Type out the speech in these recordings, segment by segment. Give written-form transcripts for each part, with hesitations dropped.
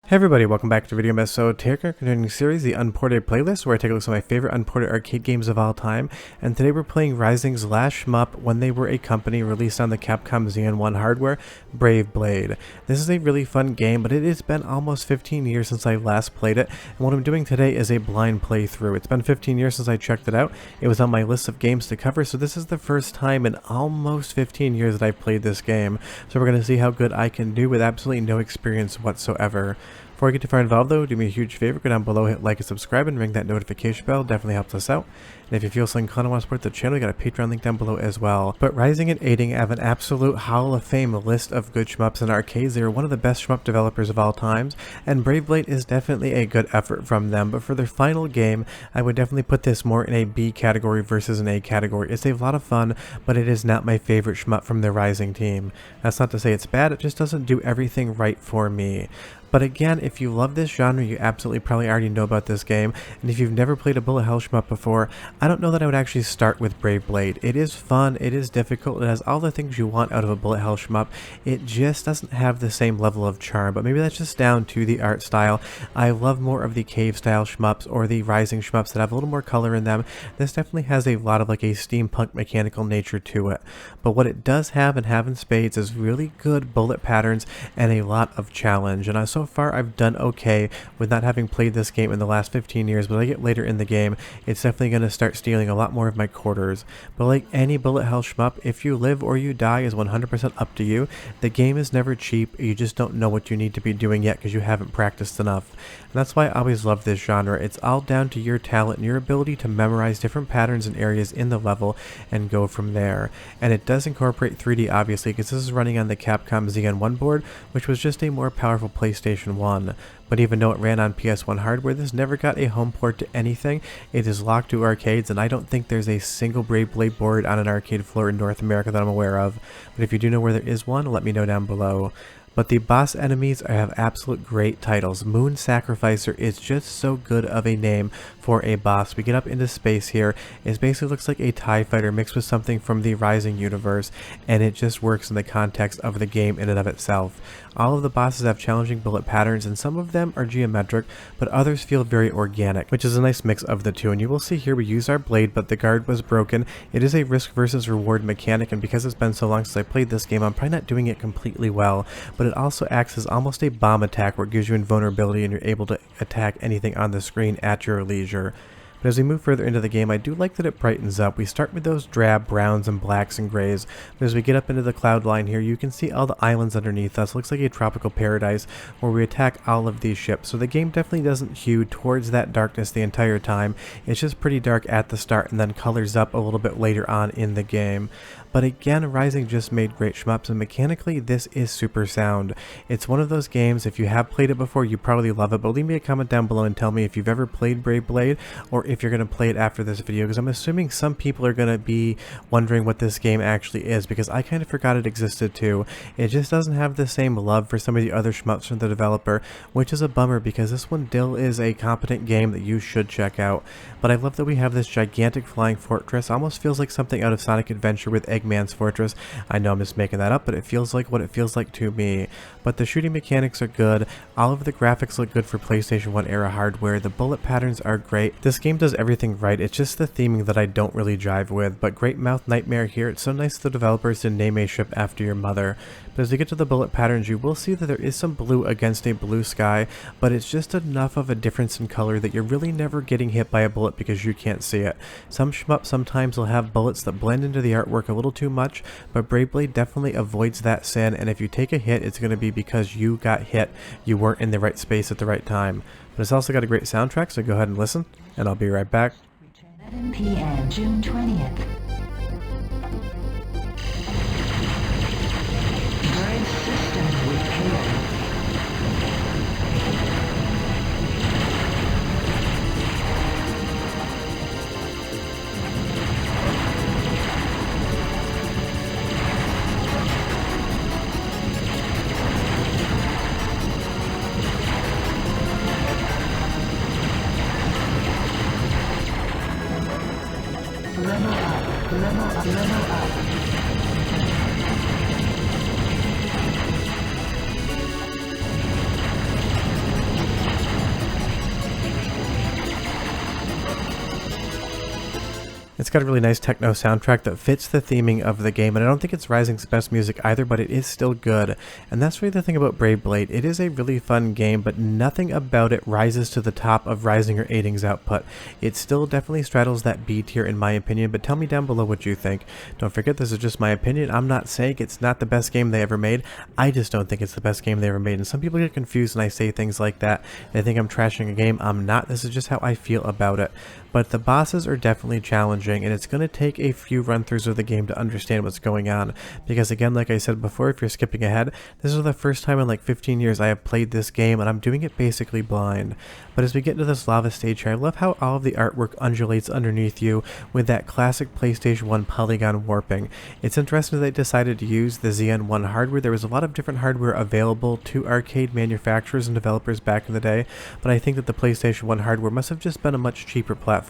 Hey everybody, welcome back to Video Mess. So today we're continuing series, the Unported playlist, where I take a look at some of my favorite unported arcade games of all time. And today we're playing Raizing's last shmup when they were a company released on the Capcom Xeon 1 hardware, Brave Blade. This is a really fun game, but it has been almost 15 years since I last played it. And what I'm doing today is a blind playthrough. It's been 15 years since I checked it out. It was on my list of games to cover, so this is the first time in almost 15 years that I've played this game. So we're going to see how good I can do with absolutely no experience whatsoever. Before I get too far involved though, do me a huge favor, go down below, hit like and subscribe, and ring that notification bell. Definitely helps us out. And if you feel so inclined to want to support the channel, you got a Patreon link down below as well. But Raizing and Aiding have an absolute Hall of Fame list of good shmups in arcades. They are one of the best shmup developers of all times, and Brave Blade is definitely a good effort from them. But for their final game, I would definitely put this more in a B category versus an A category. It's a lot of fun, but it is not my favorite shmup from the Raizing team. That's not to say it's bad, it just doesn't do everything right for me. But again, if you love this genre, you absolutely probably already know about this game, and if you've never played a bullet hell shmup before, I don't know that I would actually start with Brave Blade. It is fun, it is difficult, it has all the things you want out of a bullet hell shmup. It just doesn't have the same level of charm, but maybe that's just down to the art style. I love more of the cave style shmups or the Raizing shmups that have a little more color in them. This definitely has a lot of like a steampunk mechanical nature to it. But what it does have and have in spades is really good bullet patterns and a lot of challenge. And so far I've done okay with not having played this game in the last 15 years, but I get later in the game, it's definitely going to start stealing a lot more of my quarters. But like any bullet hell shmup, if you live or you die is 100% up to you. The game is never cheap, you just don't know what you need to be doing yet because you haven't practiced enough. And that's why I always love this genre. It's all down to your talent and your ability to memorize different patterns and areas in the level and go from there. And it does incorporate 3D obviously, because this is running on the Capcom Xeon 1 board, which was just a more powerful PlayStation 1. But even though it ran on PS1 hardware, this never got a home port to anything. It is locked to arcades, and I don't think there's a single Brave Blade board on an arcade floor in North America that I'm aware of. But if you do know where there is one, let me know down below. But the boss enemies have absolute great titles. Moon Sacrificer is just so good of a name for a boss. We get up into space here. It basically looks like a TIE fighter mixed with something from the Raizing universe, and it just works in the context of the game in and of itself. All of the bosses have challenging bullet patterns, and some of them are geometric, but others feel very organic, which is a nice mix of the two. And you will see here we use our blade, but the guard was broken. It is a risk versus reward mechanic, and because it's been so long since I played this game, I'm probably not doing it completely well. But it also acts as almost a bomb attack where it gives you invulnerability and you're able to attack anything on the screen at your leisure. But as we move further into the game, I do like that it brightens up. We start with those drab browns and blacks and grays, but as we get up into the cloud line here, you can see all the islands underneath us. It looks like a tropical paradise where we attack all of these ships. So the game definitely doesn't hew towards that darkness the entire time. It's just pretty dark at the start and then colors up a little bit later on in the game. But again, Raizing just made great shmups, and mechanically this is super sound. It's one of those games, if you have played it before, you probably love it, but leave me a comment down below and tell me if you've ever played Brave Blade, or if you're going to play it after this video, because I'm assuming some people are going to be wondering what this game actually is, because I kind of forgot it existed too. It just doesn't have the same love for some of the other shmups from the developer, which is a bummer, because this one still is a competent game that you should check out. But I love that we have this gigantic flying fortress. Almost feels like something out of Sonic Adventure with Eggman's Fortress. I know I'm just making that up, but it feels like what it feels like to me. But the shooting mechanics are good. All of the graphics look good for PlayStation 1 era hardware. The bullet patterns are great. This game does everything right. It's just the theming that I don't really jive with. But Great Mouth Nightmare here. It's so nice of the developers to name a ship after your mother. But as we get to the bullet patterns, you will see that there is some blue against a blue sky, but it's just enough of a difference in color that you're really never getting hit by a bullet because you can't see it. Some shmups sometimes will have bullets that blend into the artwork a little too much, but Brave Blade definitely avoids that sin, and if you take a hit, it's going to be because you got hit. You weren't in the right space at the right time. But it's also got a great soundtrack, so go ahead and listen, and I'll be right back. 11 p.m. June 20th. Grid system repaired. Level up, level up, level up. It's got a really nice techno soundtrack that fits the theming of the game, and I don't think it's Raizing's best music either, but it is still good. And that's really the thing about Brave Blade. It is a really fun game, but nothing about it rises to the top of Raizing or Aiding's output. It still definitely straddles that B tier in my opinion, but tell me down below what you think. Don't forget, this is just my opinion. I'm not saying it's not the best game they ever made. I just don't think it's the best game they ever made, and some people get confused when I say things like that. They think I'm trashing a game. I'm not. This is just how I feel about it. But the bosses are definitely challenging, and it's going to take a few run-throughs of the game to understand what's going on. Because again, like I said before, if you're skipping ahead, this is the first time in like 15 years I have played this game, and I'm doing it basically blind. But as we get into this lava stage here, I love how all of the artwork undulates underneath you with that classic PlayStation 1 polygon warping. It's interesting that they decided to use the ZN1 hardware. There was a lot of different hardware available to arcade manufacturers and developers back in the day, but I think that the PlayStation 1 hardware must have just been a much cheaper platform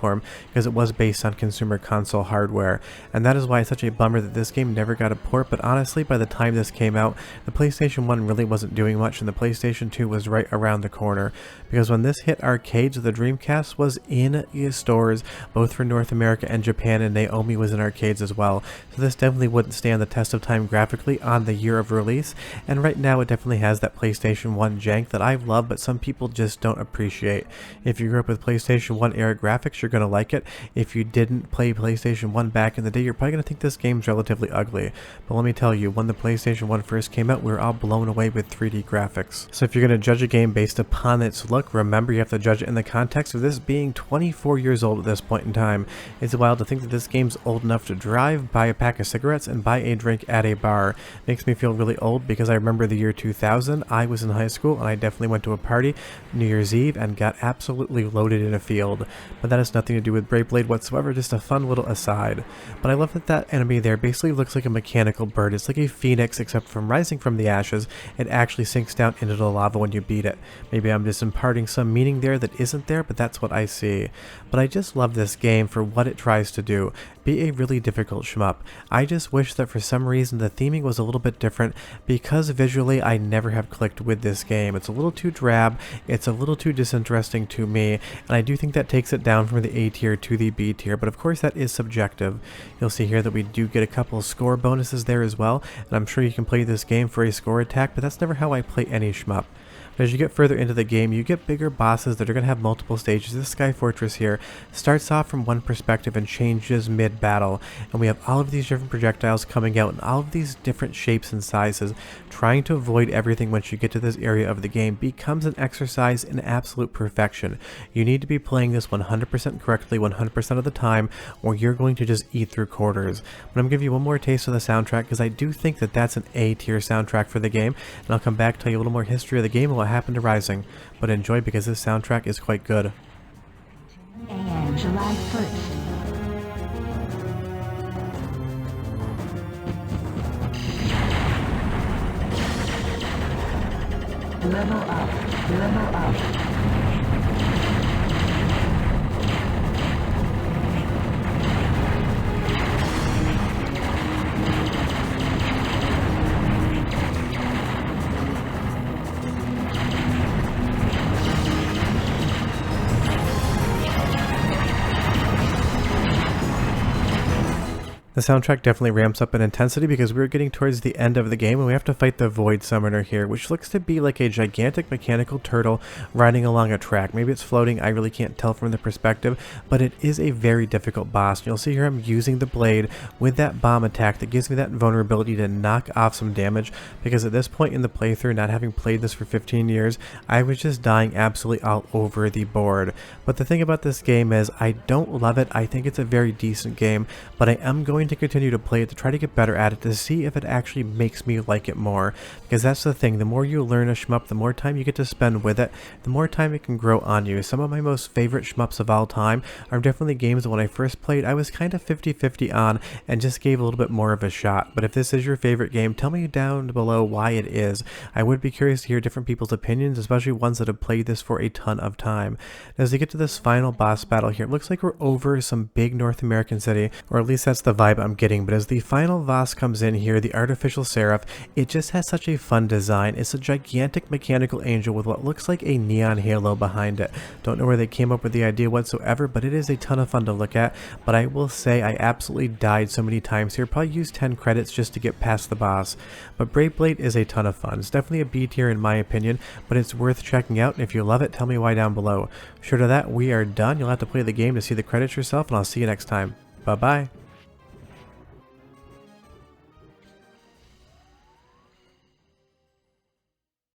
because it was based on consumer console hardware, and that is why it's such a bummer that this game never got a port. But honestly, by the time this came out, the PlayStation 1 really wasn't doing much, and the PlayStation 2 was right around the corner, because when this hit arcades, the Dreamcast was in stores both for North America and Japan, and Naomi was in arcades as well, so this definitely wouldn't stand the test of time graphically on the year of release. And right now it definitely has that PlayStation 1 jank that I love, but some people just don't appreciate. If you grew up with PlayStation 1 era graphics, you're going to like it. If you didn't play PlayStation 1 back in the day, you're probably going to think this game's relatively ugly. But let me tell you, when the PlayStation 1 first came out, we were all blown away with 3D graphics. So if you're going to judge a game based upon its look, remember you have to judge it in the context of this being 24 years old at this point in time. It's wild to think that this game's old enough to drive, buy a pack of cigarettes, and buy a drink at a bar. Makes me feel really old because I remember the year 2000. I was in high school and I definitely went to a party New Year's Eve and got absolutely loaded in a field. But that has nothing to do with Brave Blade whatsoever, just a fun little aside. But I love that that enemy there basically looks like a mechanical bird. It's like a phoenix, except from rising from the ashes, it actually sinks down into the lava when you beat it. Maybe I'm just imparting some meaning there that isn't there, but that's what I see. But I just love this game for what it tries to do. Be a really difficult shmup. I just wish that for some reason the theming was a little bit different, because visually I never have clicked with this game. It's a little too drab, it's a little too disinteresting to me, and I do think that takes it down from the A tier to the B tier, but of course that is subjective. You'll see here that we do get a couple score bonuses there as well, and I'm sure you can play this game for a score attack, but that's never how I play any shmup. As you get further into the game, you get bigger bosses that are going to have multiple stages. This Sky Fortress here starts off from one perspective and changes mid-battle, and we have all of these different projectiles coming out in all of these different shapes and sizes. Trying to avoid everything once you get to this area of the game becomes an exercise in absolute perfection. You need to be playing this 100% correctly 100% of the time, or you're going to just eat through quarters. But I'm going to give you one more taste of the soundtrack, because I do think that that's an A tier soundtrack for the game, and I'll come back, tell you a little more history of the game and what happened to Raizing, but enjoy because this soundtrack is quite good. And July 1st. Level up, level up. The soundtrack definitely ramps up in intensity because we're getting towards the end of the game and we have to fight the Void Summoner here, which looks to be like a gigantic mechanical turtle riding along a track. Maybe it's floating, I really can't tell from the perspective, but it is a very difficult boss. And you'll see here I'm using the blade with that bomb attack that gives me that vulnerability to knock off some damage, because at this point in the playthrough, not having played this for 15 years, I was just dying absolutely all over the board. But the thing about this game is I don't love it. I think it's a very decent game, but I am going to continue to play it to try to get better at it, to see if it actually makes me like it more, because that's the thing. The more you learn a shmup, the more time you get to spend with it, the more time it can grow on you. Some of my most favorite shmups of all time are definitely games that when I first played I was kind of 50-50 on and just gave a little bit more of a shot. But if this is your favorite game, tell me down below why it is. I would be curious to hear different people's opinions, especially ones that have played this for a ton of time. As we get to this final boss battle here, it looks like we're over some big North American city, or at least that's the vibe vibe I'm getting, but as the final boss comes in here, the artificial seraph, it just has such a fun design. It's a gigantic mechanical angel with what looks like a neon halo behind it. Don't know where they came up with the idea whatsoever, but it is a ton of fun to look at. But I will say I absolutely died so many times here, probably used 10 credits just to get past the boss. But Brave Blade is a ton of fun. It's definitely a B tier in my opinion, but it's worth checking out, and if you love it, tell me why down below. Short of that, we are done. You'll have to play the game to see the credits yourself, and I'll see you next time. Bye bye.